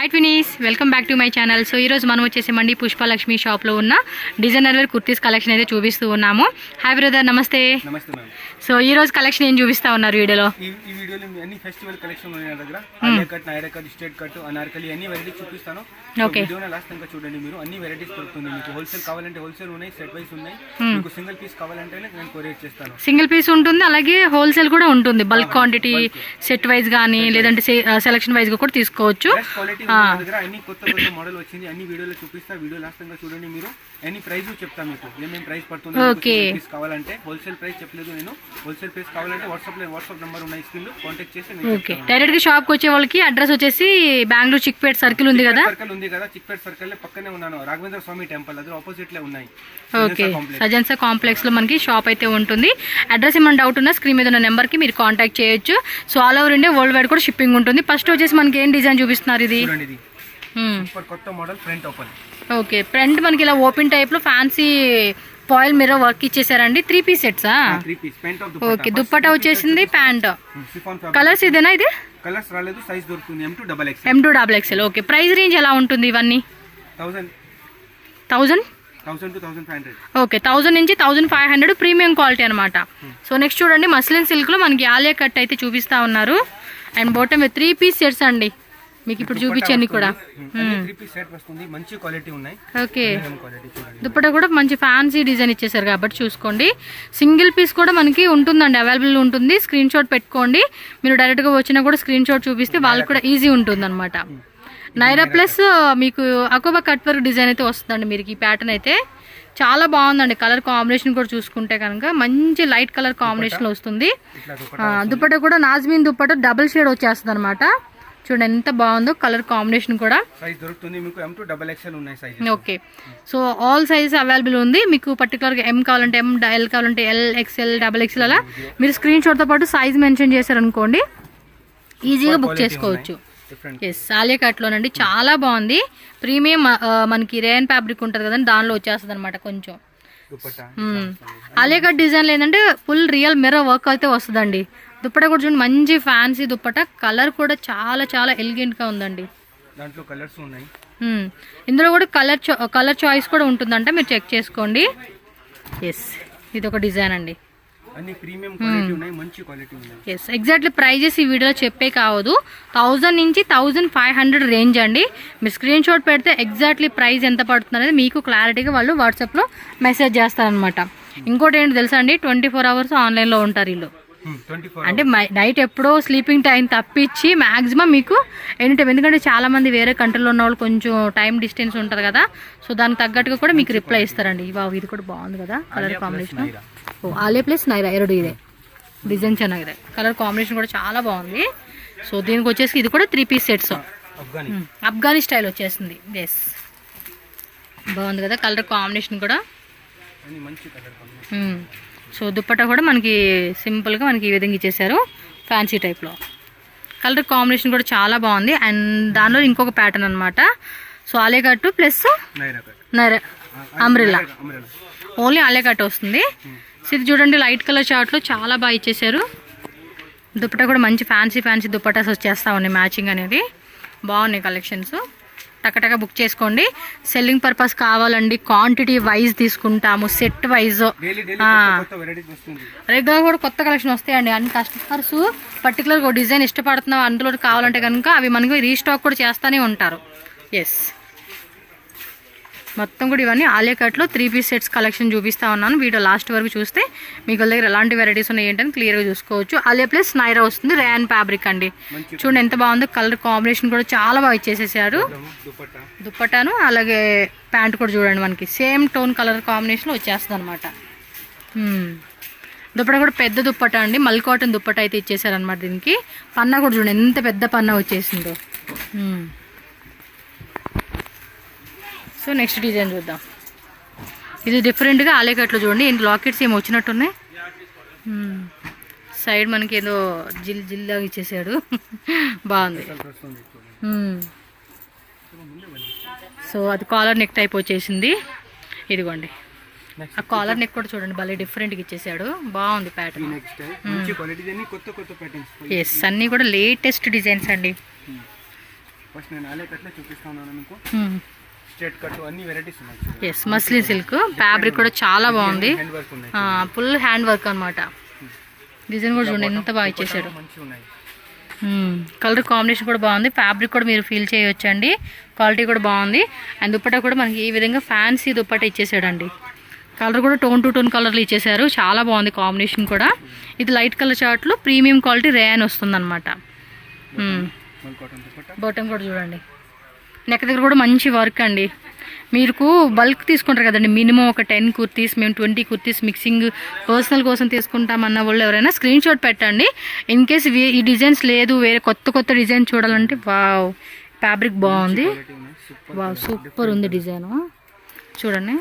Hi twinnies, welcome back to my channel. So ఈరోజు మనం వచ్చేసామండి పుష్పలక్ష్మి షాప్లో ఉన్న డిజైనర్ వేర్ కుర్తీస్ కలెక్షన్ అయితే చూపిస్తూ ఉన్నాము. హాయ్ బ్రదర్, నమస్తే. సో ఈ రోజు కలెక్షన్ ఏం చూపిస్తా ఉన్నారు వీడియోలో? ఈ వీడియోలో అన్ని ఫెస్టివల్ కలెక్షన్ ఉన్నాయి నా దగ్గర. Alia cut, Naira cut, straight cut, Anarkali అన్ని వెరైటీస్ చూపిస్తాను. వీడియోని లాస్ట్ ఇంకా చూడండి. మీరు అన్ని వెరైటీస్ దొరుకుతుంది. మీకు హోల్సేల్ కావాలంటే హోల్సేల్ ఉన్నాయి, సెట్ వైస్ ఉన్నాయి. మీకు సింగిల్ పీస్ కావాలంటే నేను కొరియర్ చేస్తాను. సింగిల్ పీస్ ఉంటుంది, అలాగే హోల్సేల్ కూడా ఉంటుంది. బల్క్ క్వాంటిటీ సెట్ వైజ్ కానీ లేదంటే సెలక్షన్ వైజ్ కూడా తీసుకోవచ్చు. దగ్గర అన్ని కొత్త కొత్త మోడల్ వచ్చింది. అన్ని వీడియోలో చూపిస్తా. వీడియో లాస్ట్ ఇంకా చూడండి. మీరు ఎన్ని ప్రైస్ చెప్తా మీకు ఏమేమి ప్రైస్ పడుతుంది. కావాలంటే హోల్సేల్ ప్రైస్ చెప్పలేదు నేను. హోల్సేల్ ప్రైస్ కావాలంటే వాట్సాప్ నెంబర్ ఉన్నాయి, స్క్రీన్ లో కాంటాక్ట్ చేసి డైరెక్ట్ గా షాప్ కి వచ్చే వాళ్ళకి అడ్రస్ వచ్చేసి బెంగళూరు చిక్పేట్ సర్కిల్ ఉంది కదా. చిక్పేట్ సర్కిల్ పక్కనే ఉన్నాను. రాఘవేంద్ర స్వామి టెంపుల్ అది ఆపోజిట్ లో ఉన్నాయి. ఓకే, సజన్సా కాంప్లెక్స్ లో మనకి షాప్ అయితే ఉంటుంది. అడ్రస్ ఏమైనా డౌట్ ఉన్నా స్క్రీన్ మీద ఉన్న నెంబర్ కి మీరు కాంటాక్ట్ చేయొచ్చు. So all over India worldwide కూడా షిప్పింగ్ ఉంటుంది. ఫస్ట్ వచ్చేసి మనకి ఏం డిజైన్ చూపిస్తున్నారు? ఇది కొత్త model front open. Okay, front మనకి ఇలా ఓపెన్ టైప్ లో ఫ్యాన్సీ ఫాయిల్ మిర్రర్ వర్క్ ఇచ్చేసారండి. 3 పీస్ సెట్సా? ఓకే, దుప్పటా వచ్చేసింది, ప్యాంట్. కలర్స్ ఇదేనా? ఇది కలర్స్ రాలేదు, సైజ్ దొరుకుతుంది M2 XL. Okay, price range ఎలా ఉంటుంది ఇవన్నీ? 1000 ఓకే, 1000 నుంచి 1500 ప్రీమియం క్వాలిటీ అనమాట. సో నెక్స్ట్ చూడండి, మస్లిన్ సిల్క్ లో మనకి ఆలియా కట్ అయితే చూపిస్తా ఉన్నారు. అండ్ బాటమ్ 3 పీస్ సెట్స్ అండి. మీకు ఇప్పుడు చూపించండి కూడా. ఓకే, దుప్పటా కూడా మంచి ఫ్యాన్సీ డిజైన్ ఇచ్చేసారు కాబట్టి చూసుకోండి. సింగిల్ పీస్ కూడా మనకి ఉంటుందండి, అవైలబుల్ ఉంటుంది. స్క్రీన్ షాట్ పెట్టుకోండి. మీరు డైరెక్ట్గా వచ్చినా కూడా స్క్రీన్ షాట్ చూపిస్తే వాళ్ళకి కూడా ఈజీ ఉంటుంది అనమాట. నైరా ప్లస్ మీకు అకోబా కట్ వర్క్ డిజైన్ అయితే వస్తుందండి. మీరు ఈ ప్యాటర్న్ అయితే చాలా బాగుందండి. కలర్ కాంబినేషన్ కూడా చూసుకుంటే కనుక మంచి లైట్ కలర్ కాంబినేషన్ వస్తుంది. దుప్పటా కూడా నాజ్మీన్ దుప్పటా డబుల్ షేడ్ వచ్చేస్తుంది అనమాట. చూడండి ఎంత బాగుందో కలర్ కాంబినేషన్ కూడా. Okay, so all sizes available ఉంది. మీకు పర్టికులర్గా M కావాలంటే M, L కావాలంటే L, XL, XXL అలా మీరు స్క్రీన్ షాట్తో పాటు సైజ్ మెన్షన్ చేశారనుకోండి, ఈజీగా బుక్ చేసుకోవచ్చు. ఎస్, ఆలియా కట్లోనండి, చాలా బాగుంది. ప్రీమియం మనకి రేయన్ ఫ్యాబ్రిక్ ఉంటుంది కదండి, దానిలో వచ్చేస్తుంది అనమాట. కొంచెం ఆలియా కట్ డిజైన్ ఏంటంటే ఫుల్ రియల్ మిర్రర్ వర్క్ అయితే వస్తుందండి. దుప్పటా కూడా చూడండి, మంచి ఫ్యాన్సీ దుప్పటా. కలర్ కూడా చాలా చాలా ఎలిగెంట్ గా ఉందండి. దాంట్లో కలర్స్ ఉన్నాయి. ఇందులో కూడా కలర్ చాయిస్ కూడా ఉంటుందంట, మీరు చెక్ చేసుకోండి. ఎస్, ఇది ఒక డిజైన్ అండి. అన్ని ప్రీమియం క్వాలిటీ ఉన్నాయి, మంచి క్వాలిటీ ఉన్నాయి. ఎస్, ఎగ్జాక్ట్లీ ప్రైజెస్ ఈ వీడియోలో చెప్పే కావద్దు. 1000 నుంచి 1500 రేంజ్ అండి. మీరు స్క్రీన్ షాట్ పెడితే ఎగ్జాక్ట్లీ ప్రైస్ ఎంత పడుతుంది అనేది మీకు క్లారిటీగా వాళ్ళు వాట్సాప్లో మెసేజ్ చేస్తారనమాట. ఇంకోటి ఏంటి తెలుసా అండి, 24 అవర్స్ ఆన్లైన్లో ఉంటారు వీళ్ళు. అంటే నైట్ ఎప్పుడో స్లీపింగ్ టైం తప్పించి మ్యాక్సిమం మీకు ఎనీ టైం. ఎందుకంటే చాలా మంది వేరే కంట్రీలో ఉన్న వాళ్ళు కొంచెం టైం డిస్టెన్స్ ఉంటుంది కదా, సో దానికి తగ్గట్టుగా కూడా మీకు రిప్లై ఇస్తారండి. బాబు ఇది కూడా బాగుంది కదా colour combination. Alia plus Naira ಎರಡು ఇదే డిజైన్ ಚೆನ್ನಾಗಿದೆ. కలర్ కాంబినేషన్ కూడా చాలా బాగుంది. సో దీనికి వచ్చేసి ఇది కూడా 3 పీస్ సెట్స్ అఫ్ఘానీ స్టైల్ వచ్చేసింది. ఎస్, బాగుంది కదా కలర్ కాంబినేషన్ కూడా. సో దుప్పట్టా కూడా మనకి సింపుల్గా మనకి ఈ విధంగా ఇచ్చేసారు, ఫ్యాన్సీ టైప్లో. కలర్ కాంబినేషన్ కూడా చాలా బాగుంది. అండ్ దానిలో ఇంకొక ప్యాటర్న్ అనమాట. So Alia cut plus Naira umbrella, only Alia cut వస్తుంది. సో ఇది చూడండి, లైట్ కలర్ చార్ట్లో చాలా బాగా ఇచ్చేసారు. దుప్పట్టా కూడా మంచి ఫ్యాన్సీ దుప్పటాస్ వచ్చేస్తా ఉన్నాయి, మ్యాచింగ్ అనేది బాగున్నాయి కలెక్షన్స్. టకటక బుక్ చేసుకోండి. సెల్లింగ్ పర్పస్ కావాలండి, క్వాంటిటీ వైజ్ తీసుకుంటాము, సెట్ వైజ్. రెగ్యులర్ కూడా కొత్త కలెక్షన్ వస్తాయండి. అన్ని కస్టమర్స్ పర్టికులర్గా ఒక డిజైన్ ఇష్టపడుతున్నాం అందులో కావాలంటే కనుక అవి మనకి రీస్టాక్ కూడా చేస్తూనే ఉంటారు. ఎస్, మొత్తం కూడా ఇవన్నీ ఆలియా కట్లో 3 పీస్ సెట్స్ కలెక్షన్ చూపిస్తా ఉన్నాను. వీడియో లాస్ట్ వరకు చూస్తే మీకు దగ్గర ఎలాంటి వెరైటీస్ ఉన్నాయి ఏంటని క్లియర్గా చూసుకోవచ్చు. ఆలియా ప్లస్ నైరా వస్తుంది, రేయన్ ఫ్యాబ్రిక్ అండి. చూడండి ఎంత బాగుందో, కలర్ కాంబినేషన్ కూడా చాలా బాగా ఇచ్చేసేసారు. దుప్పటాను అలాగే ప్యాంట్ కూడా చూడండి, మనకి సేమ్ టోన్ కలర్ కాంబినేషన్లో వచ్చేస్తుంది అనమాట. దుప్పట కూడా పెద్ద దుప్పట అండి, మల్ కాటన్ దుప్పట అయితే ఇచ్చేసారనమాట. దీనికి పన్నా కూడా చూడండి ఎంత పెద్ద పన్నా వచ్చేసిందో. సో నెక్స్ట్ డిజైన్ చూద్దాం. ఇది డిఫరెంట్గా ఆలియా కట్లో చూడండి, ఇంత లాకెట్స్ ఏమి వచ్చినట్టున్నాయి. సైడ్ మనకి ఏదో జిల్లాగా ఇచ్చేసాడు, బాగుంది. సో అది కాలర్ నెక్ టైప్ వచ్చేసింది. ఇదిగోండి, ఆ కాలర్ నెక్ కూడా చూడండి భలే డిఫరెంట్గా ఇచ్చేసాడు, బాగుంది ప్యాటర్న్. ఎస్, అన్నీ కూడా లేటెస్ట్ డిజైన్స్ అండి. ఫస్ట్ నేను ఆలే కట్లే చూపిస్తా ఉన్నాను మీకు. స్ట్రేట్ కట్ అన్ని వెరైటీస్ ఉన్నాయి. ఎస్ మస్లిన్ సిల్క్ ఫ్యాబ్రిక్ కూడా చాలా బాగుంది. హ్యాండ్ వర్క్ ఉన్నాయి, ఫుల్ హ్యాండ్ వర్క్ అనమాట. డిజైన్ కూడా చూడండి ఎంత బాగా ఇచ్చేసాడు. మంచిగా ఉన్నాయి. కలర్ కాంబినేషన్ కూడా బాగుంది. ఫ్యాబ్రిక్ కూడా మీరు ఫీల్ చేయొచ్చు అండి. క్వాలిటీ కూడా బాగుంది. అండ్ దుప్పట్టా కూడా మనకి ఈ విధంగా ఫ్యాన్సీ దుప్పట్టా ఇచ్చేసాడండి. కలర్ కూడా టోన్ టు టోన్ కలర్లు ఇచ్చేసారు. చాలా బాగుంది కాంబినేషన్ కూడా. ఇది లైట్ కలర్ చార్ట్లో ప్రీమియం క్వాలిటీ రేయాన్ వస్తుంది అనమాట. బాటమ్ కూడా చూడండి. నెక్ దగ్గర కూడా మంచి వర్క్ అండి. మీకు బల్క్ తీసుకుంటారు కదండి, మినిమం ఒక 10 కుర్తీస్, మేము 20 కుర్తీస్ మిక్సింగ్ పర్సనల్ కోసం తీసుకుంటామన్న వాళ్ళు ఎవరైనా స్క్రీన్ షాట్ పెట్టండి. ఇన్ కేస్ ఈ డిజైన్స్ లేదు, వేరే కొత్త డిజైన్ చూడాలంటే వావ్ ఫ్యాబ్రిక్ బాగుంది. వావ్ సూపర్ ఉంది డిజైన్. చూడండి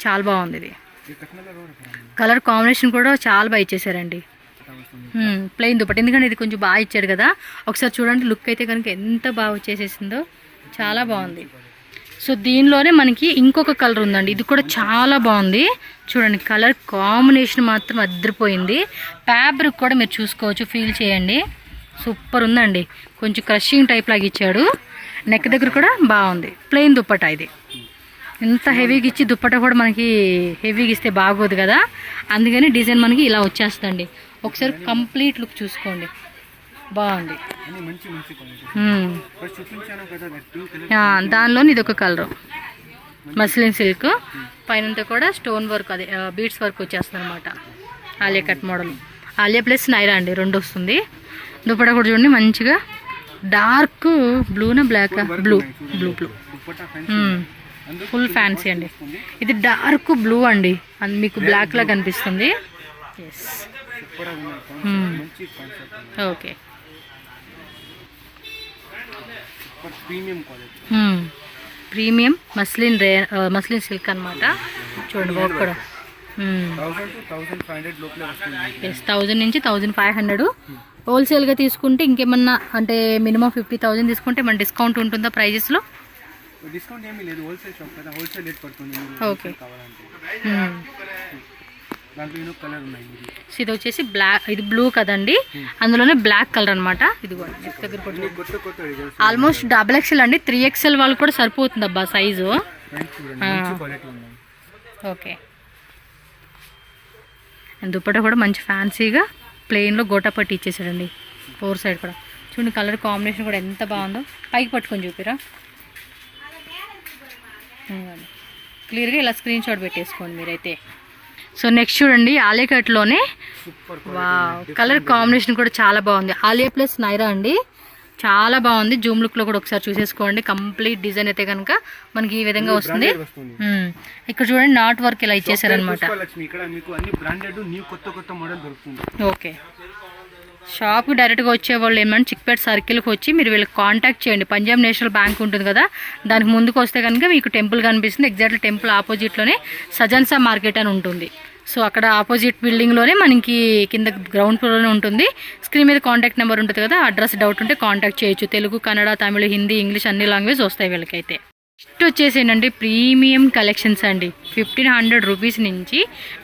చాలా బాగుంది. ఇది కలర్ కాంబినేషన్ కూడా చాలా బాగా ఇచ్చేసారండి. ప్లెయిన్ దుప్పటి, ఎందుకంటే ఇది కొంచెం బాగా ఇచ్చాడు కదా. ఒకసారి చూడండి లుక్ అయితే కనుక ఎంత బాగా వచ్చేసేసిందో, చాలా బాగుంది. సో దీనిలోనే మనకి ఇంకొక కలర్ ఉందండి. ఇది కూడా చాలా బాగుంది. చూడండి కలర్ కాంబినేషన్ మాత్రం అద్దరిపోయింది. ఫ్యాబ్రిక్ కూడా మీరు చూసుకోవచ్చు, ఫీల్ చేయండి. సూపర్ ఉందండి. కొంచెం క్రషింగ్ టైప్ లాగా ఇచ్చాడు. నెక్ దగ్గర కూడా బాగుంది. ప్లెయిన్ దుప్పటా ఇది. ఇంత హెవీగా ఇచ్చి దుప్పటా కూడా మనకి హెవీగా ఇస్తే బాగోదు కదా, అందుకని డిజైన్ మనకి ఇలా వచ్చేస్తుందండి. ఒకసారి కంప్లీట్ లుక్ చూసుకోండి, బాగుంది. దానిలో ఇది ఒక కలర్ మస్లిన్ సిల్క్, పైనంతా కూడా స్టోన్ వర్క్, అదే బీడ్స్ వర్క్ వచ్చేస్తుంది అనమాట. Alia cut model, Alia plus Naira అండి రెండు వస్తుంది. దుప్పటా కూడా చూడండి మంచిగా డార్క్ బ్లూనా బ్లాక్, బ్లూ ఫుల్ ఫ్యాన్సీ అండి. ఇది డార్క్ బ్లూ అండి, మీకు బ్లాక్ లా కనిపిస్తుంది. ఓకే ప్రీమియం మస్లిన్ సిల్క్ అనమాట. చూడండి వర్క్ కూడా 1000 నుంచి 1500. హోల్సేల్గా తీసుకుంటే ఇంకేమన్నా అంటే మినిమం 50,000 తీసుకుంటే మన డిస్కౌంట్ ఉంటుందా ప్రైజెస్లో? డిస్కౌంట్ ఏమీ లేదు, హోల్సేల్ షాప్ కదా, హోల్సేల్ రేట్ పడుతుంది. ఓకే దాంట్లో కలర్ ఉన్నాయి. ఇది వచ్చేసి బ్లాక్, ఇది బ్లూ కదండి, అందులోనే బ్లాక్ కలర్ అనమాట. ఇది కూడా ఆల్మోస్ట్ XXL అండి, 3XL వాళ్ళు కూడా సరిపోతుంది అబ్బా సైజు. ఓకే దుప్పటా కూడా మంచి ఫ్యాన్సీగా ప్లెయిన్లో గోటాపట్టి ఇచ్చేసాడండి. 4 సైడ్ కూడా చూడండి. కలర్ కాంబినేషన్ కూడా ఎంత బాగుందో. పైకి పట్టుకొని చూపిరా క్లియర్గా, ఇలా స్క్రీన్ షాట్ పెట్టేసుకోండి మీరైతే. సో నెక్స్ట్ చూడండి ఆలియా కట్లోనే వావ్ కలర్ కాంబినేషన్ కూడా చాలా బాగుంది. ఆలియా ప్లస్ నైరా అండి, చాలా బాగుంది. జూమ్ లుక్లో కూడా ఒకసారి చూసేసుకోండి. కంప్లీట్ డిజైన్ అయితే కనుక మనకి ఈ విధంగా వస్తుంది. ఇక్కడ చూడండి నాట్ వర్క్ ఇలా ఇచ్చేసారనమాట. ఓకే షాప్కి డైరెక్ట్గా వచ్చే వాళ్ళు ఏమన్నా చిక్పేట సర్కిల్కి వచ్చి మీరు వీళ్ళకి కాంటాక్ట్ చేయండి. పంజాబ్ నేషనల్ బ్యాంక్ ఉంటుంది కదా, దానికి ముందుకు వస్తే కనుక మీకు టెంపుల్ కనిపిస్తుంది. ఎగ్జాక్ట్లీ టెంపుల్ ఆపోజిట్లోనే సజన్సా మార్కెట్ అని ఉంటుంది. సో అక్కడ ఆపోజిట్ బిల్డింగ్లోనే మనకి కింద గ్రౌండ్ ఫ్లోర్లోనే ఉంటుంది. స్క్రీన్ మీద కాంటాక్ట్ నెంబర్ ఉంటుంది కదా, అడ్రస్ డౌట్ ఉంటే కాంటాక్ట్ చేయొచ్చు. తెలుగు, కన్నడ, తమిళ, హిందీ, ఇంగ్లీష్ అన్ని లాంగ్వేజ్ వస్తాయి వీళ్ళకైతే. నెక్స్ట్ వచ్చేసి ఏంటంటే ప్రీమియం కలెక్షన్స్ అండి. 1500 రూపీస్ నుంచి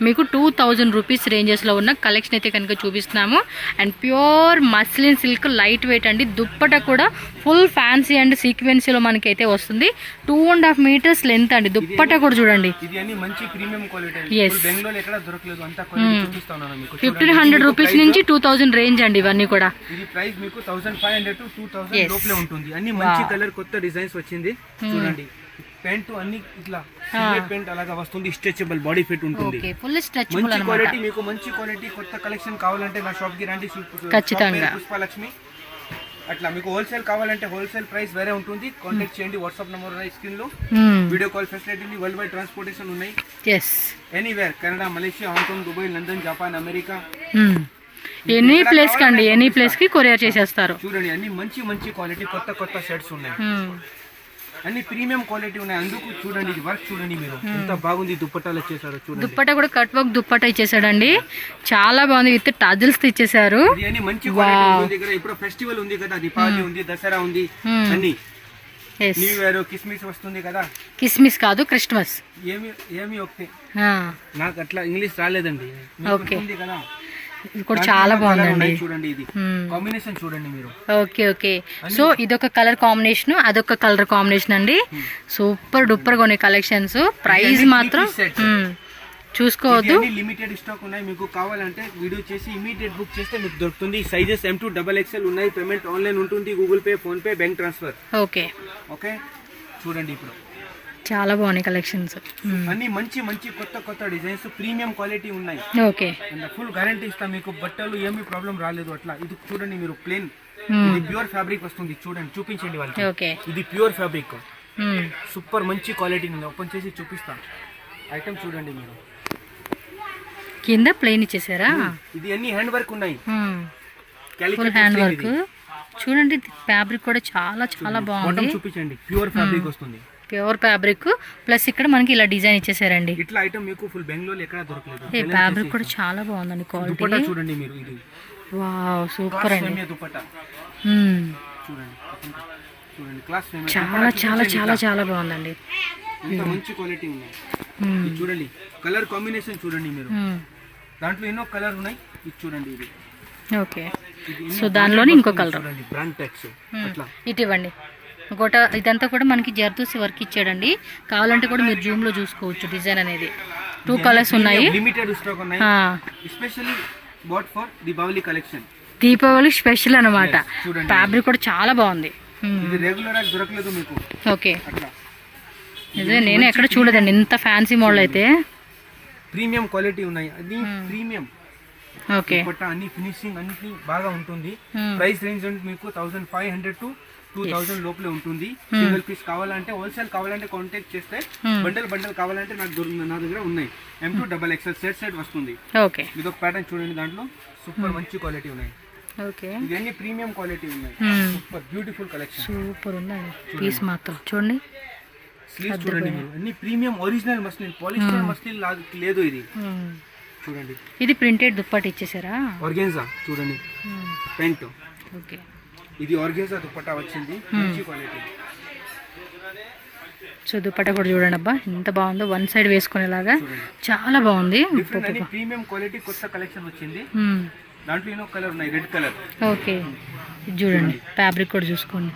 మీకు 2000 రూపీస్ రేంజెస్లో ఉన్న కలెక్షన్ అయితే కనుక చూపిస్తున్నాము. And pure muslin silk light weight అండి. దుప్పట కూడా ఫుల్ ఫ్యాన్సీ అండ్ సీక్వెన్సీలో మనకి అయితే వస్తుంది. 2.5 మీటర్స్ లెంత్ అండి. దుప్పట కూడా చూడండి. 1500 రూపీస్ నుంచి 2000 రేంజ్ అండి. ఇవన్నీ కూడా చూడండి. పెయింట్ అన్ని ఇట్లా పెయింట్ అలాగా వస్తుంది. స్ట్రెచబుల్ బాడీ ఫిట్ ఉంటుంది. ఫుల్ స్ట్రెచబుల్ మంచి క్వాలిటీ. మీకు మంచి క్వాలిటీ కొత్త కలెక్షన్ కావాలంటే నా షాప్ కి రండి. ఖచ్చితంగా పుష్పలక్ష్మి. అట్లా మీకు హోల్సేల్ కావాలంటే హోల్సేల్ ప్రైస్ వేరే ఉంటుంది. కాంటాక్ట్ చేయండి. వాట్సాప్ నెంబర్ ఉన్నాయి స్క్రీన్ లో. వీడియో కాల్ ఫెసిలిటీ ఉంది. వరల్డ్ వైడ్ ట్రాన్స్పోర్టేషన్ ఉన్నాయి. Anywhere Canada, Malaysia, Hong Kong, Dubai, London, Japan, America, any place కండి, ఎనీ ప్లేస్ కి కొరియర్ చేసేస్తారు. చూడండి అన్ని మంచి మంచి క్వాలిటీ కొత్త షర్ట్స్ ఉన్నాయి. అన్ని ప్రీమియం క్వాలిటీ ఉన్నాయి. అందుకు చూడండి ఇది వర్క్ చూడండి మీరు ఎంత బాగుంది. దుప్పటాలు ఇచ్చేసారు చూడండి. దుప్పటా కూడా కట్ వర్క్ దుప్పటా ఇచ్చేసాడండి. చాలా బాగుంది. విత్ టజిల్స్ ఇచ్చేసారు. ఇది మంచి క్వాలిటీ దగ్గర. ఇప్పుడు ఫెస్టివల్ ఉంది కదా, దీపావళి ఉంది, దసరా ఉంది, అన్ని న్యూ ఇయర్ కిస్మిస్ వస్తుంది కదా. కిస్మిస్ కాదు క్రిస్మస్. ఏమి ఒకటి నాకు అట్లా ఇంగ్లీష్ రాలేదండి. ఓకే కదా ఇది కూడా చాలా బాగుందండి. చూడండి ఇది కాంబినేషన్ చూడండి మీరు. ఓకే ఓకే, సో ఇదొక కలర్ కాంబినేషన్, అదొక కలర్ కాంబినేషన్ అండి. సూపర్ డూపర్ కొన్ని కలెక్షన్స్. ప్రైస్ మాత్రం చూసుకోవద్దు, లిమిటెడ్ స్టాక్ ఉన్నాయి. మీకు కావాలంటే వీడియో చేసి ఇమీడియట్ బుక్ చేస్తే మీకు దొరుకుతుంది. సైజెస్ M2 XXL ఉన్నాయి. పేమెంట్ ఆన్లైన్ ఉంటుంది, Google pay, phone pay, bank transfer. Okay okay చూడండి ఇప్పుడు చాలా బాగున్నాయి కలెక్షన్స్. అన్ని మంచి మంచి కొత్త కొత్త డిజైన్స్, ప్రీమియం క్వాలిటీ ఉన్నాయి. ఓకే ఫుల్ గ్యారంటీ ఇస్తాం మీకు. బట్టలు ఏమీ ప్రాబ్లం రాలేదు అట్లా. ఇది చూడండి మీరు ప్లేన్, ఇది ప్యూర్ ఫ్యాబ్రిక్ వస్తుంది. చూడండి చూపించండి వాళ్ళకి. ఓకే ఇది ప్యూర్ ఫ్యాబ్రిక్, సూపర్ మంచి క్వాలిటీ ఉంది. ఓపెన్ చేసి చూపిస్తాం. ఐటమ్ చూడండి మీరు. కింద ప్లెయిన్ ఇచ్చేసారా? ఇది అన్ని హ్యాండ్ వర్క్ ఉన్నాయి, ఫుల్ హ్యాండ్ వర్క్. చూడండి ఫ్యాబ్రిక్ కూడా చాలా చాలా బాగుంది. చూపించండి, ప్యూర్ ఫ్యాబ్రిక్ వస్తుంది. ప్యూర్ ఫ్యాబ్రిక్ ప్లస్ ఇక్కడ మనకి ఇలా డిజైన్ ఇచ్చేసారండి. ఇట్లా ఐటమ్ మీకు ఫుల్ బెంగళూరు ఎక్కడ దొరకలేదు. ఈ ఫ్యాబ్రిక్ కూడా చాలా బాగుందండి క్వాలిటీ. చూడండి మీరు. ఇది వావ్ సూపర్ అండి. దుపట్టా చూడండి, చూడండి క్లాస్ చాలా చాలా చాలా చాలా బాగుందండి. ఇంత మంచి క్వాలిటీ ఉన్నాయి. చూడండి కలర్ కాంబినేషన్ చూడండి మీరు. దాంట్లో ఎన్నో కలర్ ఉన్నాయి. ఇది చూడండి ఇది. ఓకే, సో దానిలోనే ఇంకో కలర్ బ్రాండ్ టెక్స్ అట్లా. ఇటు ఇవ్వండి. ఇంకోట ఇదంతా కూడా మనకి జర్దోసి వర్క్ ఇచ్చాడండి. కావాలంటే కూడా మీరు జూమ్ లో చూసుకోవచ్చు. డిజైన్ అనేది 2 కలర్స్ ఉన్నాయి. లిమిటెడ్ స్టాక్ ఉన్నాయి. Especially but for Diwali collection. Diwali special అన్నమాట. ఫ్యాబ్రిక్ కూడా చాలా బాగుంది. ఇది రెగ్యులర్ గా దొరకలేదు మీకు. ఓకే ఇదే నేను ఎక్కడ చూడదండి ఇంత ఫ్యాన్సీ మోడల్ అయితే. ప్రీమియం క్వాలిటీ ఉన్నాయి. అది ప్రీమియం. ఓకే అన్ని ఫినిషింగ్ అన్ని బాగా ఉంటుంది. ప్రైస్ రేంజ్ మీకు 1500 to 2000 లోపలే ఉంటుంది. సింగిల్ పీస్ కావాలంటే, హోల్సేల్ కావాలంటే కాంటాక్ట్ చేస్తే, బండల్ బండల్ కావాలంటే నా దగ్గర ఉన్నాయి. M2 XXL సెట్ వస్తుంది. ఓకే ఇది ఒక ప్యాటర్న్ చూడండి. దాంట్లో సూపర్ మంచి క్వాలిటీ ఉన్నాయి. ఓకే ఇవన్నీ ప్రీమియం క్వాలిటీ ఉన్నాయి. Super beautiful collection. సూపర్ ఉందండి పీస్ మాత్రం. చూడండి స్లీవ్స్ చూడండి మీరు. అన్ని premium original muslin, polyester muslin లేదు ఇది. చూడండి ఇది ప్రింటెడ్ దుప్పటి ఇచ్చేసారా? ఆర్గాన్జా చూడండి ప్యాంట్. ఓకే ఇది ఆర్గాన్జా దుపట్టా వచ్చింది. మంచి క్వాలిటీ. సో దుపట్టా కూడా చూడండి అబ్బా ఎంత బాగుందో. వన్ సైడ్ వేసుకునేలాగా చాలా బాగుంది. ప్రీమియం క్వాలిటీ కొత్త కలెక్షన్ వచ్చింది. దాంట్లో ఎన్నో కలర్ ఉన్నాయి. Red colour. ఓకే చూడండి ఫ్యాబ్రిక్ కూడా చూసుకోండి.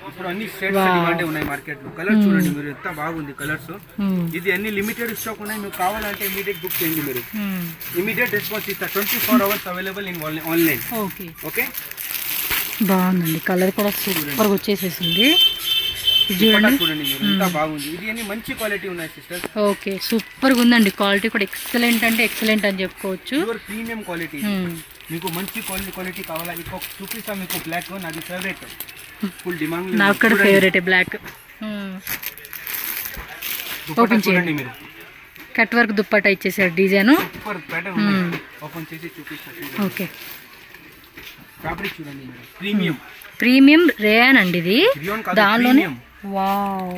ఇప్పుడు అన్ని సెట్స్ డిమాండ్ ఉన్నాయి మార్కెట్ లో. కలర్ చూడండి మీరు ఎంత బాగుంది కలర్స్. ఇది అన్ని లిమిటెడ్ స్టాక్ ఉన్నాయి. మీకు కావాలంటే ఇమీడియట్ బుక్ చేయండి మీరు. ఇమీడియట్ రెస్పాన్స్ ఇస్తా. 24 hours available in online. Okay okay బాగుందండి. కలర్ కూడా సూపర్ గా వచ్చేసేసింది. చూడండి చూడండి మీరు ఎంత బాగుంది. ఇది అన్ని మంచి క్వాలిటీ ఉన్నాయి సిస్టర్. ఓకే సూపర్ గా ఉందండి. క్వాలిటీ కూడా ఎక్సలెంట్ అంటే ఎక్సలెంట్ అని చెప్పుకోవచ్చు. Premium quality. మీకు మంచి క్వాలిటీ కావాలా? ఇంకొక చూపిస్తా మీకు. బ్లాక్ నాది ఫేవరెట్, ఫుల్ డిమాండ్. నాకు కూడా ఫేవరెట్ బ్లాక్. ఓపెన్ చేయండి మీరు. కట్ వర్క్ దుప్పట్టా ఇచ్చేసారు డిజైన్. సూపర్ ప్యాటర్న్ ఉంది. ఓపెన్ చేసి చూపిస్తా. ఓకే ఫ్యాబ్రిక్ చూడండి మీరు. ప్రీమియం ప్రీమియం రేయాన్ అండి ఇది. దానిలోనే వావ్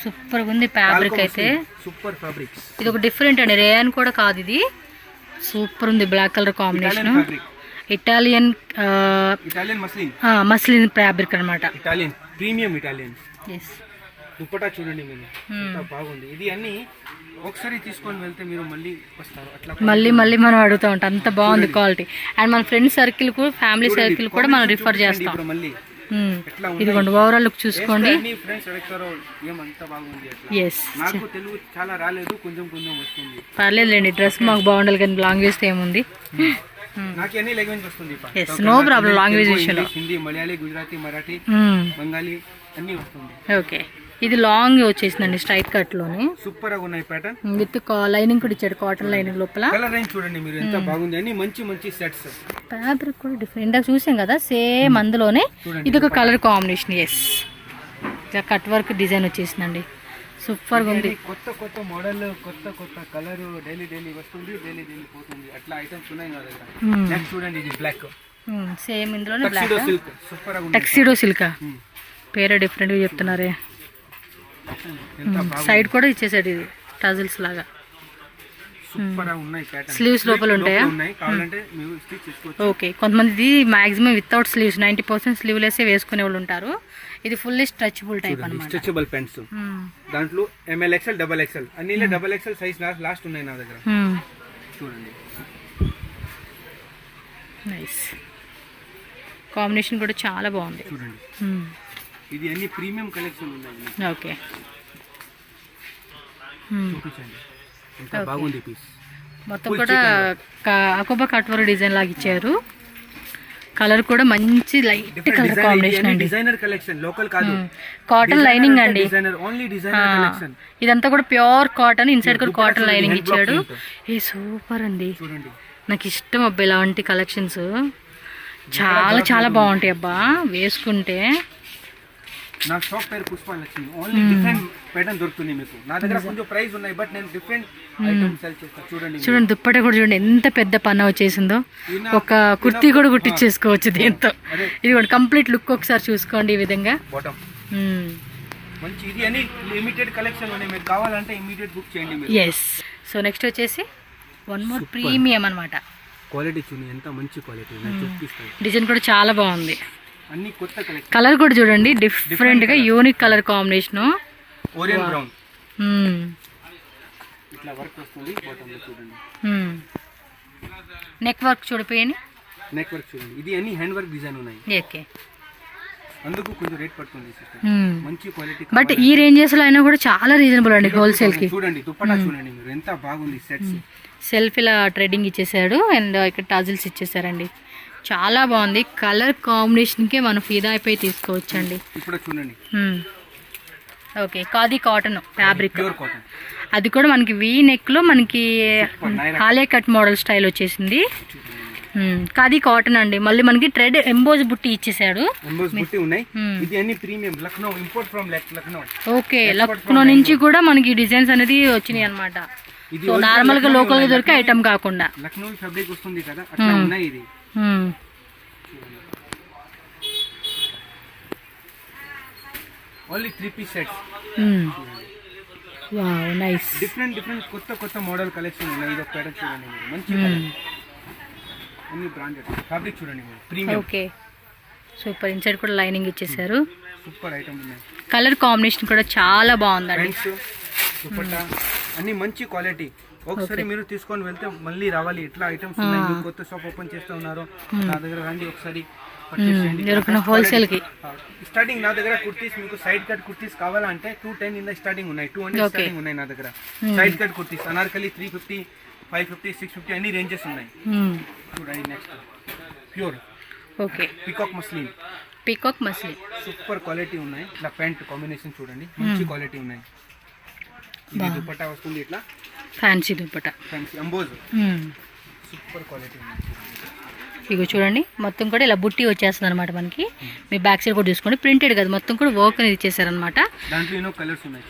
సూపర్ గా ఉంది ఫ్యాబ్రిక్ అయితే. Super fabrics. ఇది ఒక డిఫరెంట్ అండి. రేయాన్ కూడా కాదు ఇది. సూపర్ ఉంది. Black colour combination. Italian muslin fabric అన్నమాట. Italian premium Italian. దుపట్టా చూడండి మీరు ఎంత బాగుంది. ఇది అన్ని ఒకసారి తీసుకొని వెళ్తే మీరు మళ్ళీ వస్తారు. అట్లా మళ్ళీ మళ్ళీ మనం అడుగుతూ ఉంటాం. అంత బాగుంది క్వాలిటీ. అండ్ మన ఫ్రెండ్స్ సర్కిల్ కూడా ఫ్యామిలీ సర్కిల్ కూడా మనం రిఫర్ చేస్తాం. ఇదిగోండి ఓవరాల్ లుక్ చూసుకోండి. నాకు తెలుగు చాలా రాలేదు, కొంచెం కొంచెం వస్తుంది. పర్లేదులేండి. డ్రెస్ మాకు బాగుండాలి కానీ లాంగ్వేజ్ ఏముంది. నాకు అన్ని లాంగ్వేజ్ వస్తుంది. No problem. లాంగ్వేజ్ విషయంలో హిందీ, మలయాళీ, గుజరాతీ, మరాఠీ, బెంగాలీ అన్ని వస్తుంది. ఓకే ఇది లాంగ్ వచ్చేసిందండి స్ట్రైట్ కట్ లోనే. సూపర్ గా ఉన్నాయి ప్యాటర్న్. విత్ లైనింగ్ కూడా ఇచ్చాడు. కాటన్ లైనింగ్ లోపల. కలర్ రేంజ్ చూడండి మీరు ఎంత బాగుంది. అన్ని మంచి మంచి సెట్స్. ఫ్యాబ్రిక్ కూడా డిఫరెంట్. ఇందాక చూసాం కదా సేమ్ అందులోనే ఇది ఒక colour combination. S cut work design వచ్చేసిందండి. సూపర్ గా ఉంది. కొత్త కొత్త మోడల్, కొత్త కొత్త కలర్ డైలీ డైలీ వస్తుంది, డైలీ డైలీ పోతుంది. అట్లా ఐటమ్స్ ఉన్నాయి నా దగ్గర. నెక్స్ట్ చూడండి ఇది బ్లాక్. సేమ్ ఇందులోనే బ్లాక్. సిల్క్ సూపర్ గా ఉంది. టక్సిడో సిల్క్ పేరే డిఫరెంట్ గా చెప్తున్నారే. సైడ్ కూడా ఇచ్చేసాడు ఇది టజిల్స్ లాగా. సూపర్ గా ఉన్నాయి ప్యాటర్న్. స్లీవ్స్ లోపల ఉంటాయా? ఉన్నాయి. కావాలంటే మీరు స్టిచ్ చేసుకోవచ్చు. ఓకే కొంతమంది మాక్సిమం వితౌట్ స్లీవ్స్ 90% స్లీవ్లెస్ వేసుకునే వాళ్ళు ఉంటారు. ఇది ఫుల్లీ స్ట్రెచబుల్ టైప్ అన్నమాట. Stretchable pants. దాంట్లో ML XL XXL అన్ని XXL సైజ్ లాస్ట్ ఉన్నాయి నా దగ్గర. చూడండి నైస్. కాంబినేషన్ కూడా చాలా బాగుంది. చూడండి ఇది అన్ని ప్రీమియం కలెక్షన్ ఉన్నాయి. ఓకే చూపించండి ఎంత బాగుంది పీస్. మొత్తం కూడా అకోబా కట్ వర్క్ డిజైన్ లాగా ఇచ్చారు. కలర్ కూడా మంచి లైట్ కలర్ కాంబినేషన్ అండి. డిజైనర్ కలెక్షన్ లోకల్ కాదు, కాటన్ లైనింగ్ అండి. Designer only designer collection. ఇదంతా కూడా ప్యూర్ కాటన్, ఇన్సైడ్ కూడా కాటన్ లైనింగ్ ఇచ్చాడు. ఏ సూపర్ అండి, చూడండి నాకు ఇష్టం అబ్బా ఇలాంటి కలెక్షన్స్. చాలా చాలా బాగుంటాయి అబ్బా వేసుకుంటే. నా షాప్ పేరు పుష్పలక్ష్మి. ఓన్లీ డిఫరెంట్ ప్యాటర్న్ దొరుకుతుంది మీకు. నా దగ్గర కొంచెం ప్రైస్ ఉన్నాయి, బట్ నేను డిఫరెంట్ ఐటమ్స్ సెల్ చేస్తా. చూడండి చూడండి దుప్పట కూడా చూడండి ఎంత పెద్ద పన్న వచ్చేసిందో. ఒక కుర్తీ కూడా కుట్టించేసుకోవచ్చు దీంతో. ఇది కూడా కంప్లీట్ లుక్ ఒకసారి చూసుకోండి ఈ విధంగా. బాటమ్ మంచి ఇది అని లిమిటెడ్ కలెక్షన్ ఉన్నాయి, మీకు కావాలంటే ఇమీడియట్ బుక్ చేయండి మీరు. ఎస్. సో నెక్స్ట్ వచ్చేసి వన్ మోర్ ప్రీమియం అన్నమాట. క్వాలిటీ చూడండి ఎంత మంచి క్వాలిటీ చూపిస్తాను. డిజైన్ కూడా చాలా బాగుంది. అన్ని కొత్త కలెక్షన్. కలర్ కూడా చూడండి డిఫరెంట్ గా యూనిక్ కలర్ కాంబినేషన్. ఓరియన్ బ్రౌన్ ఇట్లా వర్క్ వస్తుంది బాటమ్ లో. చూడండి నెక్ వర్క్ చూడిపోయండి. నెక్ వర్క్ చూడండి. ఇది అన్ని హ్యాండ్ వర్క్ డిజైన్ ఉన్నాయి. ఓకే. అందుకు కొంచెం రేట్ పడుతుంది సిస్టర్. మంచి క్వాలిటీ. బట్ ఈ రేంజెస్ లో అయినా కూడా చాలా రీజనబుల్ అండి హోల్సేల్ కి. చూడండి దుపట్టా చూడండి మీరు ఎంత బాగుంది. సెట్స్ సెల్ఫ్ ఇలా ట్రెడింగ్ ఇచ్చేసాడు అండ్ ఇక్కడ టాజిల్స్ ఇచ్చేసారండి. చాలా బాగుంది. కలర్ కాంబినేషన్కే మనం ఫిదా అయిపోయి తీసుకోవచ్చండి. ఇప్పుడు చూడండి. Okay khadi cotton fabric. Pure cotton. అది కూడా మనకి వీ నెక్ లో మనకి హాలే కట్ మోడల్ స్టైల్ వచ్చేసింది. ఖాదీ కాటన్ అండి. మళ్ళీ మనకి థ్రెడ్ ఎంబోజ్ బుట్టి ఇచ్చేసాడు. ఎంబోజ్ బుట్టి ఉన్నాయి. ఇది అన్ని premium Lucknow import from Lucknow. Okay Lucknow నుంచి కూడా మనకి డిజైన్స్ అనేది వచ్చినాయి అన్నమాట. సో నార్మల్ గా లోకల్ గా దొరికే ఐటమ్ కాకుండా లక్నో ఫ్యాబ్రిక్ వస్తుంది కదా అట్లా ఉన్నాయి. ఇది only 3 piece sets. Wow nice. Different కొత్త మోడల్ కలెక్షన్ ఉన్నాయి. ఇది ఒక ప్యాటర్న్ చూడండి మీరు. మంచి అన్ని బ్రాండెడ్ ఫ్యాబ్రిక్ చూడండి మీరు. ప్రీమియం. Okay super. ఇన్సైడ్ కూడా లైనింగ్ ఇచ్చేసారు. సూపర్ ఐటమ్ ఉన్నాయి. కలర్ కాంబినేషన్ కూడా చాలా బాగుందండి. దుపట్టా అన్ని మంచి క్వాలిటీ. ఒకసారి మీరు తీసుకొని వెళ్తే మళ్ళీ రావాలి. ఎట్లా ఐటమ్స్ ఉన్నాయి. మీరు కొత్త షాప్ ఓపెన్ చేస్తూ ఉన్నారు, నా దగ్గర రండి ఒకసారి హోల్సేల్ కి. స్టార్టింగ్ నా దగ్గర కుర్తీస్ మీకు సైడ్ కట్ కుర్తీస్ కావాలంటే 210 ఇన్ స్టార్టింగ్ ఉన్నాయి. 200 స్టార్టింగ్ ఉన్నాయి నా దగ్గర. సైడ్ కట్ కుర్తీస్ అనార్కలి 350, 550, 650 అన్ని రేంజెస్ ఉన్నాయి. చూడండి next pure. Okay peacock muslin. Super quality ఉన్నాయి. ఇట్లా ప్యాంట్ కాంబినేషన్ చూడండి మంచి క్వాలిటీ ఉన్నాయి. ఇది దుపట్టా వస్తుంది ఇట్లా fancy dupatta. Fancy అంబోజ్. Super quality ఉన్నాయి. ఇగో చూడండి మొత్తం కూడా ఇలా బుట్టి వచ్చేస్తుంది అనమాట మనకి. మీ బ్యాక్ సైడ్ కూడా చూసుకోండి. ప్రింటెడ్ కదా మొత్తం కూడా వర్క్ అనేది ఇచ్చేసారనమాట. దాంట్లో ఎన్నో కలర్స్ ఉన్నాయి.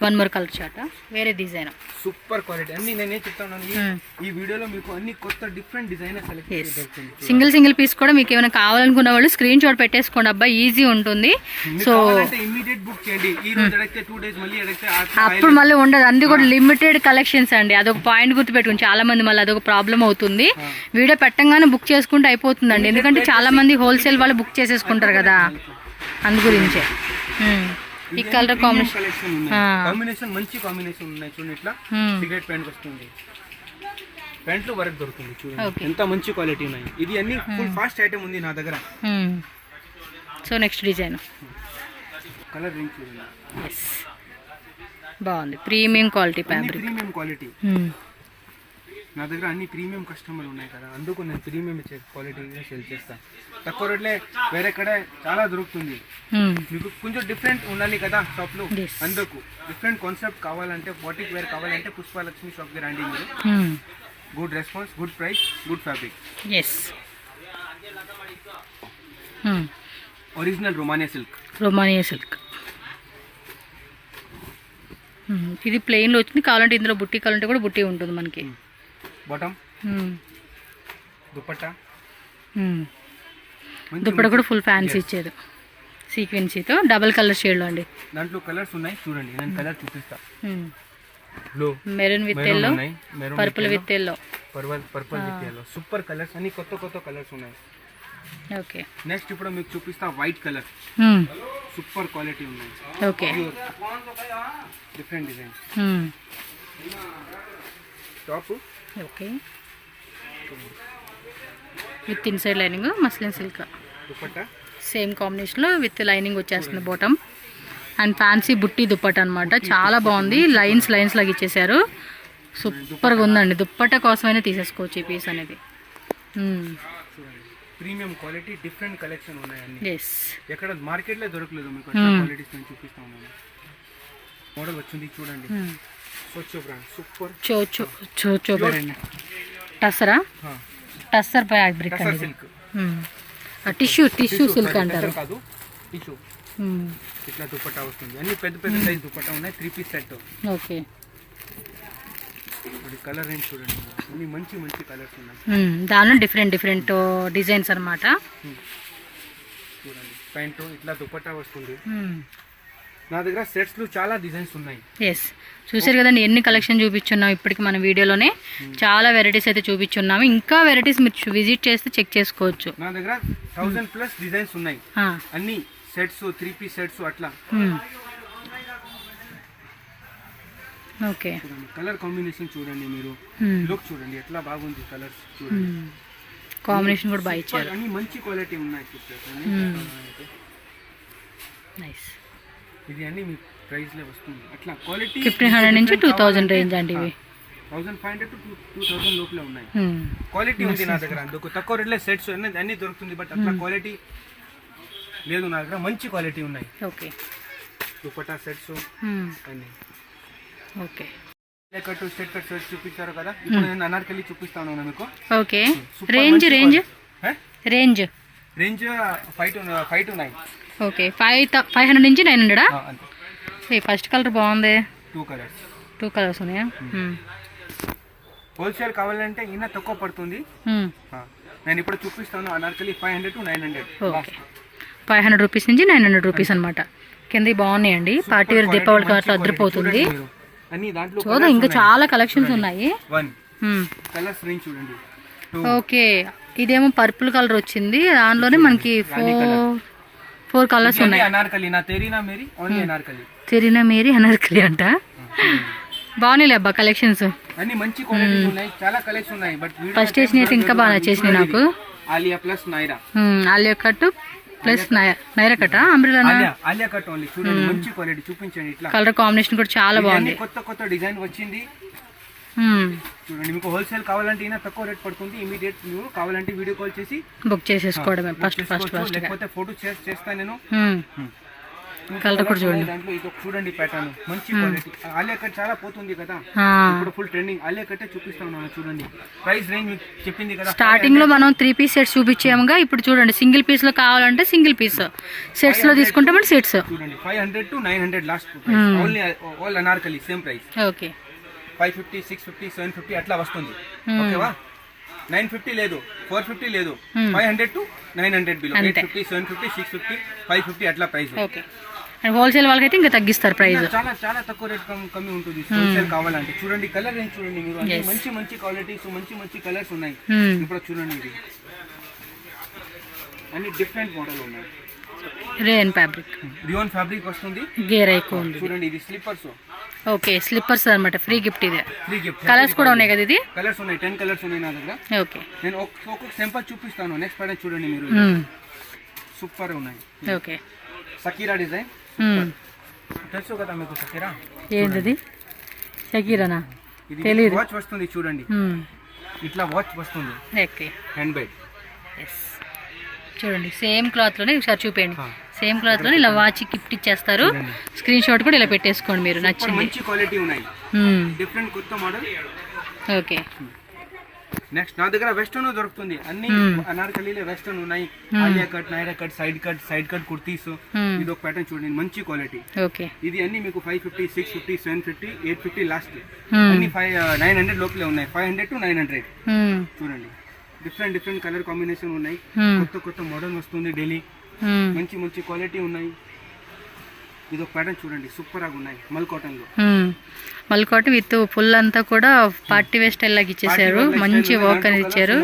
వన్ మోర్ కలర్ చార్ట్ వేరే డిజైన్. సూపర్ క్వాలిటీ అన్ని నేనే చెప్తాను. ఈ వీడియోలో మీకు అన్ని కొత్త డిఫరెంట్ డిజైనర్ సెలెక్ట్ చేస్తుంది. సింగిల్ పీస్ కూడా మీకు ఏమైనా కావాలనుకున్న వాళ్ళు స్క్రీన్ షాట్ పెట్టేసుకోండి అబ్బా, ఈజీ ఉంటుంది. సో ఇమీడియట్ బుక్ చేయండి. ఈ రోజు అడిగితే 2 డేస్ మళ్ళీ అడిగితే అప్పుడు మళ్ళీ ఉండదు. అందు కూడా లిమిటెడ్ కలెక్షన్స్ అండి. అదొక పాయింట్ గుర్తు పెట్టుకుని చాలా మంది మళ్ళీ అదొక ప్రాబ్లం అవుతుంది. వీడియో పెట్టంగానే బుక్ చేసుకుంటే అయిపోతుందండి. ఎందుకంటే చాలా మంది హోల్సేల్ వాళ్ళు బుక్ చేసేసుకుంటారు కదా, అందు గురించే. ఈ కలర్ కాంబినేషన్ మంచి కాంబినేషన్ ఉన్నాయి. చూడండి ఇట్లా సిగరెట్ ప్యాంట్ వస్తుంది. ప్యాంట్లు వర్క్ దొరుకుతుంది. చూడండి ఎంత మంచి క్వాలిటీ ఉన్నాయి. ఇది అన్ని ఫుల్ ఫాస్ట్ ఐటమ్ ఉంది నా దగ్గర. So next design colour ring చూడండి. బాగుంది. Premium quality fabric. Premium quality. నా దగ్గర అన్ని ప్రీమియం కస్టమర్లు ఉన్నాయి కదా, అందుకు నేను ప్రీమియం క్వాలిటీగా సేల్ చేస్తాను. తక్కువ రేట్లే వేరే కడ చాలా దొరుకుతుంది. మీకు కొంచెం డిఫరెంట్ ఉండాలి కదా షాప్లో, అందుకు డిఫరెంట్ కాన్సెప్ట్ కావాలంటే బాటిక్ వేర్ కావాలంటే పుష్పలక్ష్మి షాప్కి రండి మీరు. Good response, good price, good fabric. Original Romania silk. ఇది ప్లెయిన్లో వచ్చింది. కావాలంటే ఇందులో బుట్టి కావాలంటే కూడా బుట్టి ఉంటుంది మనకి. బాటమ్ దుపట్టా కూడా ఫుల్ ఫ్యాన్సీ ఇచ్చేది సీక్వెన్సీతో డబల్ కలర్ షేడ్లో అండి. దాంట్లో కలర్స్ ఉన్నాయి చూడండి. నేను కలర్ చూపిస్తా. Maroon with yellow, purple with yellow, super colours అన్ని కొత్త కలర్స్ ఉన్నాయి. ఓకే నెక్స్ట్ ఇప్పుడు మీకు చూపిస్తా వైట్ కలర్. సూపర్ క్వాలిటీ ఉన్నాయి. Okay different design. Top okay with inside lining muslin silk dupatta same కాంబినేషన్లో విత్ లైనింగ్ వచ్చేస్తుంది బాటమ్. అండ్ ఫ్యాన్సీ బుట్టి దుప్పట అనమాట, చాలా బాగుంది. లైన్స్ లాగా ఇచ్చేసారు, సూపర్గా ఉందండి. దుప్పట కోసమైనా తీసేసుకోవచ్చు ఈ పీస్ అనేది. ప్రీమియం క్వాలిటీ డిఫరెంట్ కలెక్షన్ ఉన్నాయండి. ఎస్, ఎక్కడ మార్కెట్లో దొరకలేదు మీకు క్వాలిటీస్ నేను చూపిస్తా ఉన్నాను. మోడల్ వచ్చింది చూడండి, సోచో బ్రాండ్ సూపర్. చోచో బ్రాండ్ టసరా, tussar fabric tussar silk, tissue silk అంటారు కాదు, టిష్యూ. ఇట్లా దుపట్టా వస్తుంది, అన్ని పెద్ద సైజ్ దుపట్టా ఉన్నాయి. 3 piece set. Okay, colour range చూడండి, అన్ని మంచి కలర్స్ ఉన్నాయి. దానిలో డిఫరెంట్ డిజైన్స్ అన్నమాట. చూడండి ప్యాంటు ఇట్లా దుపట్టా వస్తుంది. నా దగ్గర సెట్స్ లో చాలా డిజైన్స్ ఉన్నాయి. ఎస్, చూసారు కదండి ఎన్ని కలెక్షన్ చూపించున్నాం ఇప్పటికి మన వీడియోలోనే. చాలా వెరైటీస్ అయితే చూపించున్నాము. ఇంకా వెరైటీస్ మీరు విజిట్ చేస్తే చెక్ చేసుకోవచ్చు. నా దగ్గర 1000+ డిజైన్స్ ఉన్నాయి. అన్ని సెట్స్, 3 పీస్ సెట్స్ అట్లా. ఓకే, కలర్ కాంబినేషన్ చూడండి, మీరు లుక్ చూడండి ఎట్లా బాగుంది. కలర్స్ చూడండి, కాంబినేషన్ కూడా బాగా ఇచ్చారు. అన్ని మంచి క్వాలిటీ ఉన్నాయి. నైస్. ఇది అన్ని మీ ప్రైస్ లో వస్తుంది. అట్లా క్వాలిటీ 1500 నుంచి 2000 రేంజ్ అండి. ఇవి 1500 to 2000 లోపల ఉన్నాయి. క్వాలిటీ ఉంది నా దగ్గర. అందుకు తక్కువ రేట్లో సెట్స్ అన్ని దొరుకుతుంది, బట్ అట్లా క్వాలిటీ లేదు నా దగ్గర. మంచి క్వాలిటీ ఉన్నాయి. ఓకే, దుపట్టా సెట్స్ అన్ని. Okay, cut state cut sets చూపించారు కదా, ఇప్పుడు నేను అనార్కలి చూపిస్తాను మీకు. Okay, range 5 to 9. ఓకే, 500 నుంచి 900. ఫస్ట్ కలర్ బాగుంది. 2 కలర్స్ ఉన్నాయా? హోల్సేల్ కావాలంటే ఈయన తక్కువ పడుతుంది. నేను ఇప్పుడు చూపిస్తాను అనార్కలి 500 to 900. 500 రూపీస్ నుంచి 900 రూపీస్ అనమాట. కింద బాగున్నాయండి, పార్టీ వేర్ దీపావళికి అట్లా అదిరిపోతుంది. చూద్దాం, ఇంకా చాలా కలెక్షన్స్ ఉన్నాయి. కలర్స్ రేంజ్ చూడండి. ఓకే, ఇదేమో పర్పుల్ కలర్ వచ్చింది, దానిలోనే మనకి 4 కలర్స్ ఉన్నాయి. అనార్కలి నా తెరీనా మేరీ ఓన్లీ అనార్కలి. తెరీనా మేరీ అనార్కలి అంట. బాగున్నాయి అబ్బా కలెక్షన్స్, అన్ని మంచి క్వాలిటీ ఉన్నాయి. చాలా కలెక్షన్ ఉన్నాయి, బట్ ఫస్ట్ స్టేషన్ అయితే ఇంకా బాగా నచ్చేసినాయి నాకు. Alia plus Naira, Alia cut plus Naira cut, umbrella Alia cut only. చూడండి మంచి క్వాలిటీ చూపించండి. ఇట్లా కలర్ కాంబినేషన్ కూడా చాలా బాగుంది. కొత్త డిజైన్ వచ్చింది చూడండి. మీకు హోల్సేల్ కావాలంటే ఈయన తక్కువ రేట్ పడుతుంది. ఇమీడియట్ మీరు కావాలంటే వీడియో కాల్ చేసి బుక్ చేసేసుకోవడమే ఫస్ట్. లేకపోతే ఫోటో చేస్తాను నేను. కలర్ కూడా చూడండి. దాంట్లో ఇది చూడండి ప్యాటర్న్ మంచి క్వాలిటీ. ఆలియా కట్ చాలా పోతుంది కదా, ఇప్పుడు ఫుల్ ట్రెండింగ్. ఆలియా కట్టే చూపిస్తాను చూడండి. ప్రైస్ రేంజ్ మీకు చెప్పింది కదా, స్టార్టింగ్ లో మనం 3 పీస్ సెట్స్ చూపించాముగా. ఇప్పుడు చూడండి సింగిల్ పీస్ లో కావాలంటే సింగిల్ పీస్, సెట్స్ లో తీసుకుంటే మన సెట్స్ చూడండి 500 to 900 last. Only all Anarkali same price. Okay, 550, 650, 750 అట్లా వస్తుంది. ఓకేవా? 950 లేదు, 450 లేదు, 500 to 900 బిలో. 850, 750, 650, 550 అట్లా ప్రైస్. ఓకే, అండ్ హోల్సేల్ వాళ్ళకైతే ఇంకా తగ్గిస్తారు ప్రైస్. చాలా తక్కువ రేట్ కమ్మి ఉంటుంది హోల్సేల్ కావాలంటే. చూడండి కలర్ రేంజ్ చూడండి మీరు, మంచి క్వాలిటీస్ మంచి కలర్స్ ఉన్నాయి. ఇప్పుడు చూడండి, ఇది అన్ని డిఫరెంట్ మోడల్ ఉన్నాయి. రేయన్ ఫ్యాబ్రిక్ వస్తుంది, గేర్ ఎక్కువ ఉంది. చూడండి ఇది స్లిప్పర్స్. ఓకే, స్లిప్పర్స్ అన్నమాట. ఫ్రీ గిఫ్ట్ ఇది. గిఫ్ట్. కలర్స్ కూడా ఉన్నాయి కదా, ఇది కలర్స్ ఉన్నాయి, 10 కలర్స్ ఉన్నాయి నా దగ్గర. ఓకే, నేను ఒక్కొక్క సింపుల్ చూపిస్తాను. నెక్స్ట్ ప్యాటర్న్ చూడండి మీరు, సూపర్ ఉన్నాయి. ఓకే, సకీరా డిజైన్ తెలుసు కదా మీకు. సకీరా ఏంటిది? షకీరానా? ఇది తెలియదు. వాచ్ వస్తుంది చూడండి, ఇట్లా వాచ్ వస్తుంది. Okay, hand bag. చూడండి సేమ్ క్లాత్ లోనే ఒకసారి చూపేయండి. సేమ్ క్లాత్ లోనే ఇలా వాచ్ గిఫ్ట్ ఇచ్చేస్తారు. స్క్రీన్ షాట్ కూడా ఇలా పెట్టేసుకోండి మీరు, నచ్చింది. మంచి క్వాలిటీ ఉన్నాయి, డిఫరెంట్ కొత్త మోడల్. ఓకే, నెక్స్ట్ నా దగ్గర వెస్టర్న్ దొరుకుతుంది. అన్ని అనార్కలీలో వెస్టర్న్ ఉన్నాయి. Alia cut, Naira cut, side cut kurtis. ఇది ఒక ప్యాటర్న్ చూడండి, మంచి క్వాలిటీ. ఓకే, ఇది అన్ని మీకు 550, 650, 750, 850 లాస్ట్. అన్ని 900 లోపలే ఉన్నాయి. 500 to 900 చూడండి. డిఫరెంట్ కలర్ కాంబినేషన్ ఉన్నాయి. కొత్త మోడల్ వస్తుంది డైలీ. మంచి క్వాలిటీ ఉన్నాయి. ఇది ఒక ప్యాటర్న్ చూడండి, సూపర్ గా ఉన్నాయి. మల్ కాటన్ విత్ ఫుల్ అంతా కూడా పార్టీ వేర్ స్టైల్ లాగా ఇచ్చేసారు. మంచి వర్క్ అనేది ఇచ్చారు.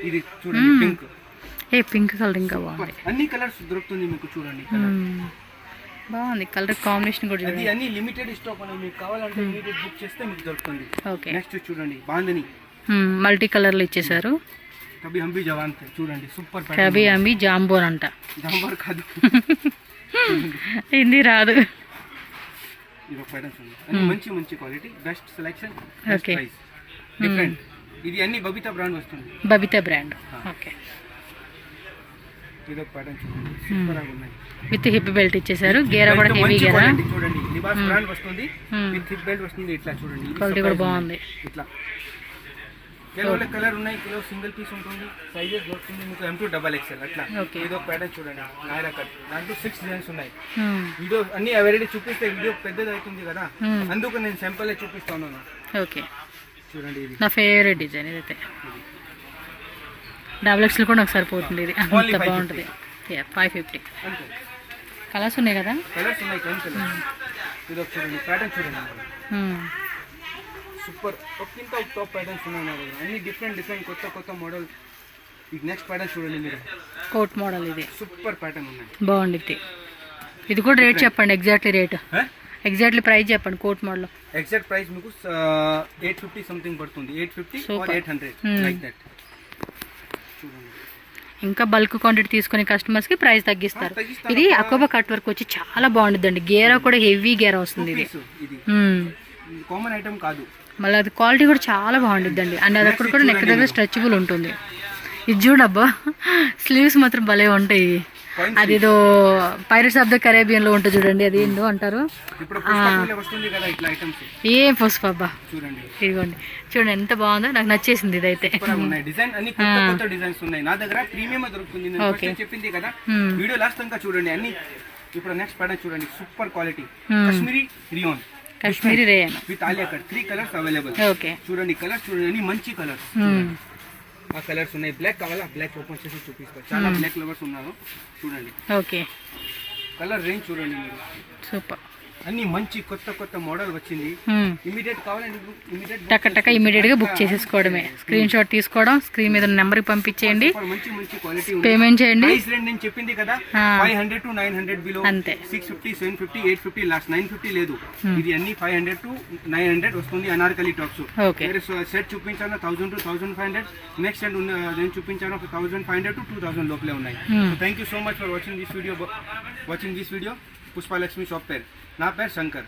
ఇది చూడండి పింక్ కలర్ ఇంకా బాగుంది. అన్ని కలర్స్ దొరుకుతుంది మీకు. చూడండి బాగుంది కలర్ కాంబినేషన్ కూడా. అది అన్ని లిమిటెడ్ స్టాక్ ఉన్నాయి, మీకు కావాలంటే ఇమీడియట్ బుక్ చేస్తే మీకు దొరుకుతుంది. ఓకే, నెక్స్ట్ చూడండి బాందిని మల్టీ కలర్ లో ఇచ్చేసారు. కభీ హమ్ భీ జవాన్ थे చూడండి సూపర్ కభీ హమ్ భీ జాంబోన్ అంట. జాంబోర్ కాదు హిందీ రాదు. ఇది ఒక ప్యాటర్న్ చూడండి అన్ని మంచి మంచి quality best selection best price different. ఇది అన్ని బబితా బ్రాండ్ వస్తుంది. బబితా బ్రాండ్. ఓకే. ఇది ఒక ప్యాటర్న్ చూడండి సూపర్ గా ఉన్నాయి. విత్ హిప్ బెల్ట్ ఇచ్చేసారు. గేరా కూడా హెవీ గేరా చూడండి. లిబాస్ బ్రాండ్ వస్తుంది విత్ హిప్ బెల్ట్ వస్తుంది. ఇట్లా చూడండి క్వాలిటీ కూడా బాగుంది. ఇట్లా కేవలం కలర్ ఉన్నాయి, కిలో సింగిల్ పీస్ ఉంటుంది, సైజెస్ దొరుకుతుంది మీకు M2 XXL అట్లా. ఇది ఒక ప్యాటర్న్ చూడండి నాయరా కట్, దాంట్లో 6 డిజైన్స్ ఉన్నాయి. వీడియో అన్ని అవైలబిలిటీ చూపిస్తే వీడియో పెద్దది అవుతుంది కదా, అందుకు నేను సింపుల్ చూపిస్తాను. ఓకే చూడండి ఇది నా ఫేవరెట్ డిజైన్. ఇదైతే XXL కూడా నాకు సరిపోతుంది. ఇది అంత బాగుంటుంది. 550. అంతే. కలర్స్ ఉన్నాయి కదా, కలర్స్ ఉన్నాయి 10 కలర్స్. ఇది ఒక చూడండి ప్యాటర్న్ చూడండి సూపర్. ఒక్కింత టాప్ ప్యాటర్న్స్ ఉన్నాయి నా దగ్గర, అన్ని డిఫరెంట్ డిఫరెంట్ కొత్త కొత్త మోడల్. ఇది నెక్స్ట్ ప్యాటర్న్ చూడండి మీరు, కోట్ మోడల్. ఇది సూపర్ ప్యాటర్న్ ఉన్నాయి, బాగుంది. ఇది కూడా రేట్ చెప్పండి, ఎగ్జాక్ట్లీ రేట్, ఎగ్జాక్ట్లీ ప్రైస్ చెప్పండి. కోట్ మోడల్ ఎగ్జాక్ట్ ప్రైస్ మీకు 850 సంథింగ్ పడుతుంది. 850 or 800 లైక్ దట్. చూడండి ఇంకా బల్క్ క్వాంటిటీ తీసుకునే కస్టమర్స్ కి ప్రైస్ తగ్గిస్తారు. ఇది అకోబా కట్ వర్క్ వచ్చి చాలా బాగుంటుందండి. గేరా కూడా హెవీ గేరా వస్తుంది. ఇది కామన్ ఐటమ్ కాదు, మళ్ళీ అది క్వాలిటీ కూడా చాలా బాగుంటుందండి. అండ్ అది అక్కడ కూడా నెక్ దగ్గర స్ట్రెచబుల్ ఉంటుంది. ఇది చూడబ్బా స్లీవ్స్ మాత్రం భలే ఉంటాయి. అదేదో పైరట్స్ ఆఫ్ ద కరేబియన్ లో ఉంటుంది చూడండి, అది ఏందో అంటారు. ఏం పుష్ప అబ్బా, ఇదిగోండి చూడండి ఎంత బాగుందో, నాకు నచ్చేసింది ఇదైతే. చెప్పింది కదా వీడియో లాస్ట్ అంతా చూడండి అన్ని. ఇప్పుడు నెక్స్ట్ ప్యాటర్న్ చూడండి super quality Kashmiri rayon, Kashmiri rayon with Alia cut. 3 colours available. Okay చూడండి కలర్స్ చూడండి, అన్ని మంచి కలర్స్. ఆ కలర్స్ ఉన్నాయి. బ్లాక్ కావాలా, బ్లాక్ ఓపెన్ చేసి చూపిస్తారు. చాలా బ్లాక్ లవర్స్ ఉన్నారు చూడండి. ఓకే కలర్ రేంజ్ చూడండి మీరు, సూపర్. అన్ని మంచి కొత్త కొత్త మోడల్ వచ్చింది. ఇమీడియట్ కావాలండి టక టక ఇమీడియట్ గా బుక్ చేసేసుకోవడమే. స్క్రీన్ షాట్ తీసుకోవడం, స్క్రీన్ మీద నెంబర్ కి పంపించేయండి, మంచి మంచి క్వాలిటీ పేమెంట్ చేయండి. ప్రైస్ రేంజ్ నేను చెప్పింది కదా 500 to 900 బిలో, అంతే. 650 750 850 లాస్ట్ 950 లేదు. ఇది అన్ని 500 to 900 వస్తుంది. అనార్కలి టాప్స్. వేరే సెట్ చూపించాను 1000 to 1500. నెక్స్ట్ సెట్ నేను చూపించాను 1500 to 2000 లోపలే ఉన్నాయి. Thank you so much for watching this video. Pushpalakshmi shop పేరు, నా పేరు శంకర్.